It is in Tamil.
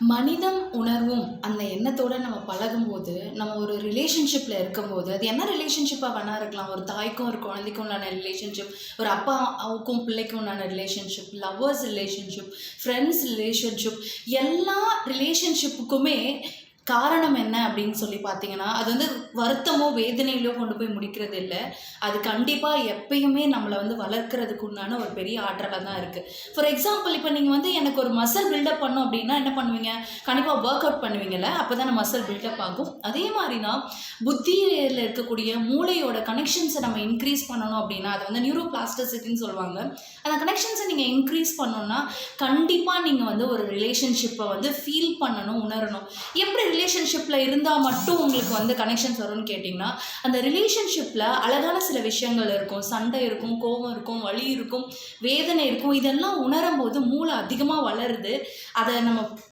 மனிதம் உணர்வும் அந்த எண்ணத்தோட நம்ம பழகும்போது, நம்ம ஒரு ரிலேஷன்ஷிப்ல இருக்கும்போது, அது என்ன ரிலேஷன்ஷிப்பா வேணா இருக்கலாம். ஒரு தாய்க்கும், ஒரு குழந்தைக்கும் உண்டான ரிலேஷன்ஷிப், ஒரு அப்பாவுக்கும் பிள்ளைக்கும் உண்டான relationship, lovers relationship, friends relationship, எல்லா ரிலேஷன்ஷிப்புக்குமே காரணம் என்ன அப்படின்னு சொல்லி பார்த்தீங்கன்னா, அது வந்து வருத்தமோ, வேதனையிலோ கொண்டு போய் முடிக்கிறது இல்ல. அது கண்டிப்பா எப்பயுமே நம்மள வந்து வளர்க்கறதுக்கு உண்டான ஒரு பெரிய ஆற்றலா தான் இருக்கு. ஃபார் எக்ஸாம்பிள் இப்ப நீங்க வந்து எனக்கு ஒரு மசில் பில்டப் பண்ணணும் அப்படின்னா என்ன பண்ணுவீங்க? கண்டிப்பா வொர்க் அவுட் பண்ணுவீங்கல்ல. அப்பதானே மசில் பில்டப் ஆகும். அதே மாரி தான் புத்தியில இருக்கக்கூடிய மூளையோட கனெக்ஷன்ஸ நம்ம இன்கிரீஸ் பண்ணணும் அப்படின்னா, அது வந்து நியூரோ பிளாஸ்டிசிட்டின்னு சொல்லுவாங்க. அந்த கனெக்ஷன்ஸ நீங்க இன்கிரீஸ் பண்ணணும்னா, கண்டிப்பா நீங்க வந்து ஒரு ரிலேஷன்ஷிப்ப வந்து ஃபீல் பண்ணணும், உணரணும். எப்படி ரிலேஷன்ஷிப்ல இருந்தா மட்டும் உங்களுக்கு வந்து கனெக்ஷன்ஸ் வரும்னு கேட்டிங்கன்னா, அந்த ரிலேஷன்ஷிப்ல அழகான சில விஷயங்கள் இருக்கும். சண்டை இருக்கும், கோவம் இருக்கும், வலி இருக்கும், வேதனை இருக்கும். இதெல்லாம் உணரும்போது மூளை அதிகமா வளருது. அத நம்ம